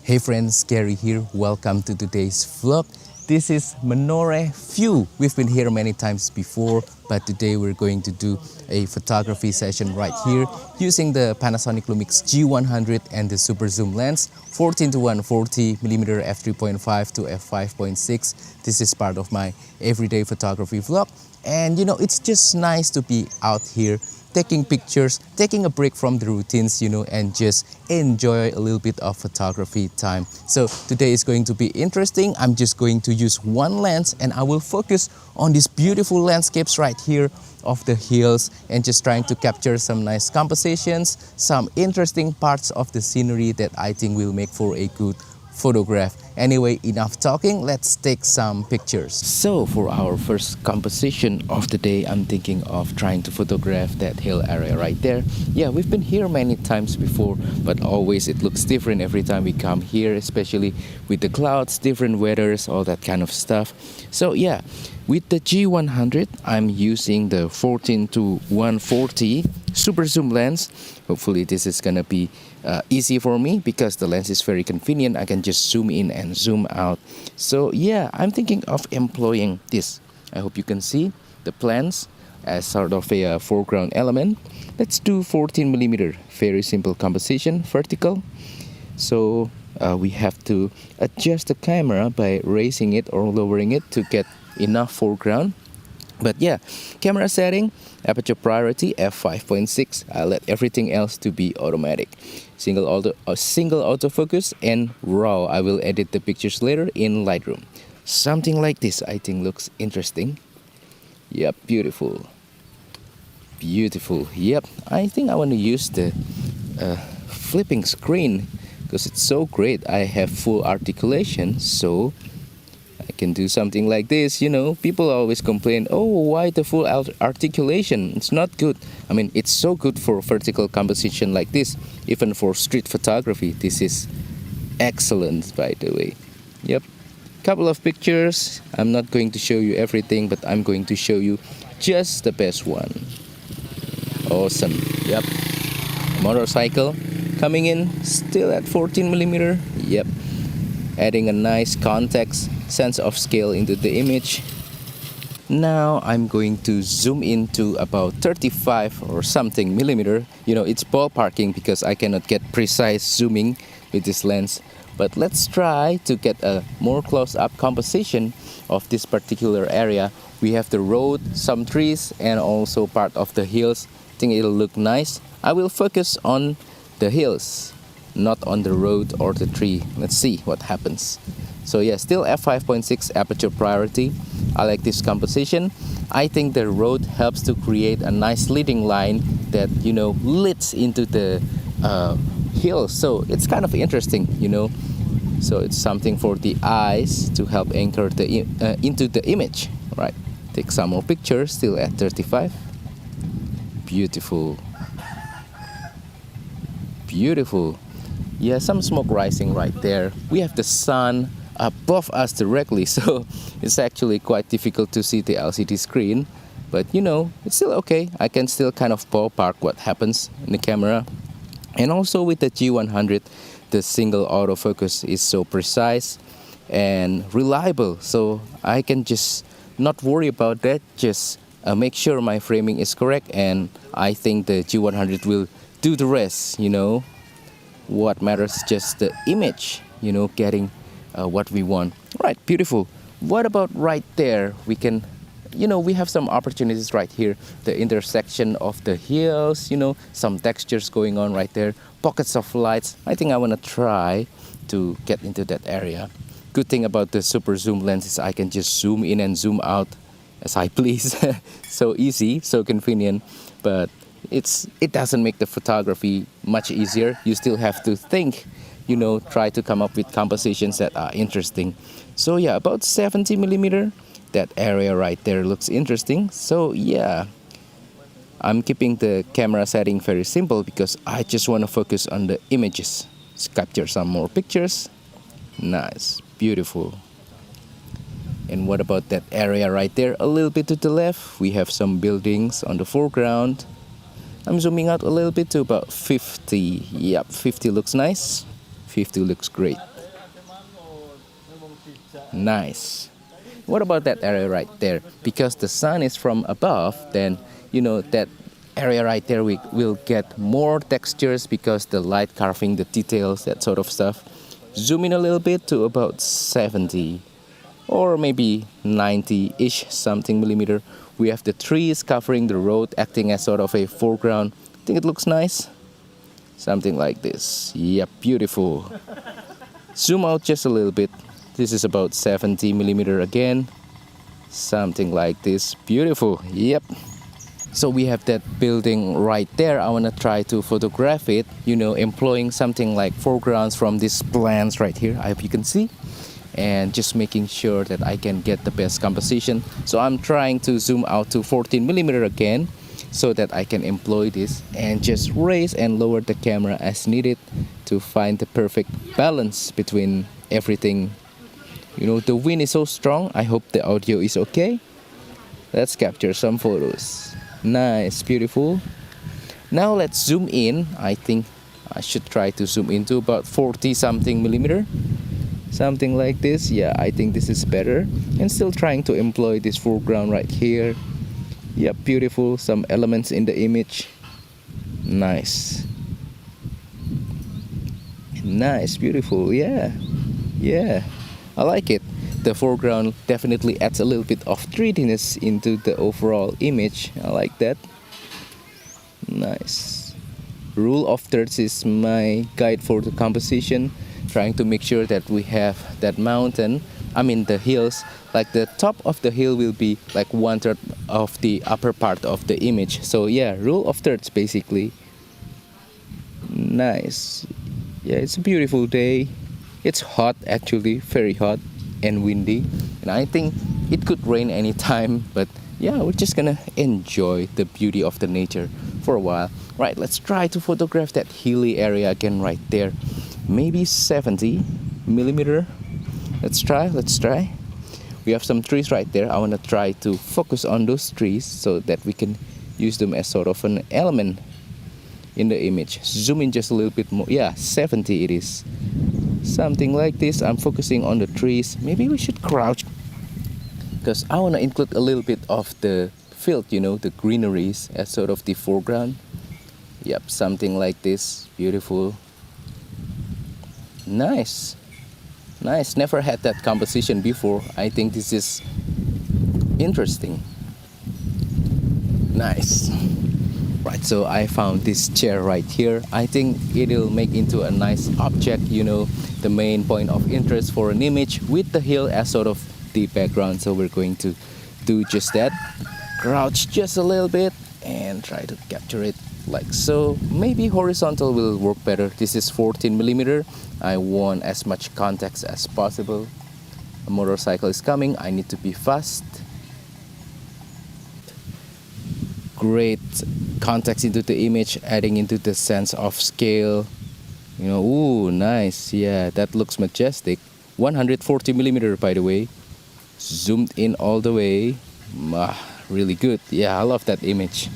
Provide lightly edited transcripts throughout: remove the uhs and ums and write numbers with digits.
Hey friends, Gary here. Welcome to today's vlog. This is Menore View. We've been here many times before, but today we're going to do a photography session right here using the Panasonic Lumix G100 and the Superzoom lens 14-140mm f3.5 to f5.6. This is part of my everyday photography vlog. And it's just nice to be out here taking pictures, taking a break from the routines, and just enjoy a little bit of photography time. So today is going to be interesting. I'm just going to use one lens and I will focus on these beautiful landscapes right here of the hills and just trying to capture some nice compositions, some interesting parts of the scenery that I think will make for a good photograph. Anyway, enough talking, let's take some pictures. So for our first composition of the day, I'm thinking of trying to photograph that hill area right there. Yeah, we've been here many times before, but always it looks different every time we come here, especially with the clouds, different weathers, all that kind of stuff. So yeah, with the G100, I'm using the 14-140 super zoom lens. Hopefully this is gonna be easy for me because the lens is very convenient. I can just zoom in and zoom out. So yeah, I'm thinking of employing this. I hope you can see the plans as sort of a foreground element. Let's do 14mm, very simple composition, vertical. So we have to adjust the camera by raising it or lowering it to get enough foreground. But yeah, camera setting, aperture priority f5.6. I'll let everything else to be automatic. Single autofocus and RAW. I will edit the pictures later in Lightroom. Something like this I think looks interesting. Yep, beautiful. Beautiful. Yep, I think I want to use the flipping screen because it's so great. I have full articulation, so I can do something like this. People always complain, oh, why the full articulation? It's not good. I mean, it's so good for vertical composition like this. Even for street photography, this is excellent, by the way. Yep, couple of pictures. I'm not going to show you everything, but I'm going to show you just the best one. Awesome. Yep, motorcycle coming in still at 14mm. Yep, adding a nice context, sense of scale into the image. Now I'm going to zoom into about 35 or something millimeter. It's ballparking because I cannot get precise zooming with this lens. But let's try to get a more close-up composition of this particular area. We have the road, some trees, and also part of the hills. I think it'll look nice. I will focus on the hills, not on the road or the tree. Let's see what happens. So yeah, still f5.6 aperture priority. I like this composition. I think the road helps to create a nice leading line that leads into the hill. So it's kind of interesting, So it's something for the eyes to help anchor the into the image. Right. Take some more pictures. Still at 35. Beautiful. Beautiful. Yeah, some smoke rising right there. We have the sun above us directly, so it's actually quite difficult to see the LCD screen. But it's still okay. I can still kind of ballpark what happens in the camera. And also with the G100, the single autofocus is so precise and reliable. So I can just not worry about that. Just make sure my framing is correct. And I think the G100 will do the rest, What matters is just the image, getting what we want. Right, beautiful. What about right there? We can, we have some opportunities right here. The intersection of the hills, some textures going on right there. Pockets of lights. I think I want to try to get into that area. Good thing about the super zoom lens is I can just zoom in and zoom out as I please. So easy, so convenient. But it doesn't make the photography much easier. You still have to think, try to come up with compositions that are interesting. So yeah, about 70mm, that area right there looks interesting. So yeah, I'm keeping the camera setting very simple because I just want to focus on the images. Let's capture some more pictures. Nice, beautiful. And what about that area right there? A little bit to the left, we have some buildings on the foreground. I'm zooming out a little bit to about 50. Yep, 50 looks nice. 50 looks great. Nice. What about that area right there? Because the sun is from above, then you know that area right there we will get more textures because the light carving, the details, that sort of stuff. Zoom in a little bit to about 70 or maybe 90-ish something millimeter. We have the trees covering the road, acting as sort of a foreground. Think it looks nice? Something like this. Yep, beautiful. Zoom out just a little bit. This is about 70 millimeter again. Something like this. Beautiful. Yep. So we have that building right there. I want to try to photograph it, you know, employing something like foregrounds from these plants right here. I hope you can see. And just making sure that I can get the best composition. So I'm trying to zoom out to 14 millimeter again so that I can employ this and just raise and lower the camera as needed to find the perfect balance between everything. You know, the wind is so strong. I hope the audio is okay. Let's capture some photos. Nice, beautiful. Now let's zoom in. I think I should try to zoom into about 40 something millimeter. Something like this. Yeah, I think this is better. And still trying to employ this foreground right here. Yep, beautiful. Some elements in the image. Nice. Nice, beautiful. Yeah. Yeah. I like it. The foreground definitely adds a little bit of 3Dness into the overall image. I like that. Nice. Rule of thirds is my guide for the composition. Trying to make sure that we have that mountain, I mean the hills, like the top of the hill will be like 1/3 of the upper part of the image. So yeah, rule of thirds basically. Nice. Yeah, it's a beautiful day. It's hot actually, very hot and windy. And I think it could rain anytime, but yeah, we're just gonna enjoy the beauty of the nature for a while. Right, let's try to photograph that hilly area again right there. Maybe 70 millimeter. Let's try. We have some trees right there. I want to try to focus on those trees so that we can use them as sort of an element in the image. Zoom in just a little bit more. Yeah, 70 it is. Something like this. I'm focusing on the trees. Maybe we should crouch because I want to include a little bit of the field, you know, the greeneries as sort of the foreground. Yep, something like this. Beautiful. Nice. Nice. Never had that composition before. I think this is interesting. Nice. Right, so I found this chair right here. I think it'll make into a nice object, you know, the main point of interest for an image with the hill as sort of the background. So we're going to do just that. Crouch just a little bit and try to capture it like so. Maybe horizontal will work better. This is 14 millimeter. I want as much context as possible. A motorcycle is coming. I need to be fast. Great context into the image, adding into the sense of scale. You know, ooh, nice. Yeah, that looks majestic. 140 millimeter, by the way. Zoomed in all the way. Really good. Yeah, I love that image.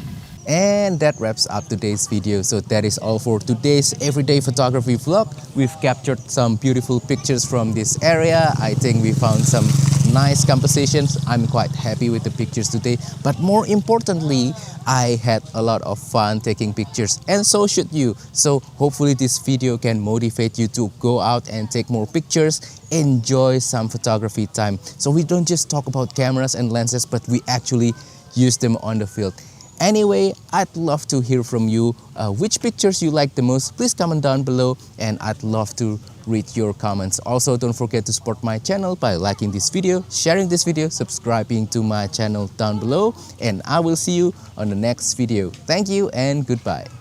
And that wraps up today's video. So that is all for today's everyday photography vlog. We've captured some beautiful pictures from this area. I think we found some nice compositions. I'm quite happy with the pictures today. But more importantly, I had a lot of fun taking pictures, and so should you. So hopefully this video can motivate you to go out and take more pictures, enjoy some photography time. So we don't just talk about cameras and lenses, but we actually use them on the field. Anyway, I'd love to hear from you. Which pictures you like the most? Please comment down below, and I'd love to read your comments. Also, don't forget to support my channel by liking this video, sharing this video, subscribing to my channel down below, and I will see you on the next video. Thank you and goodbye.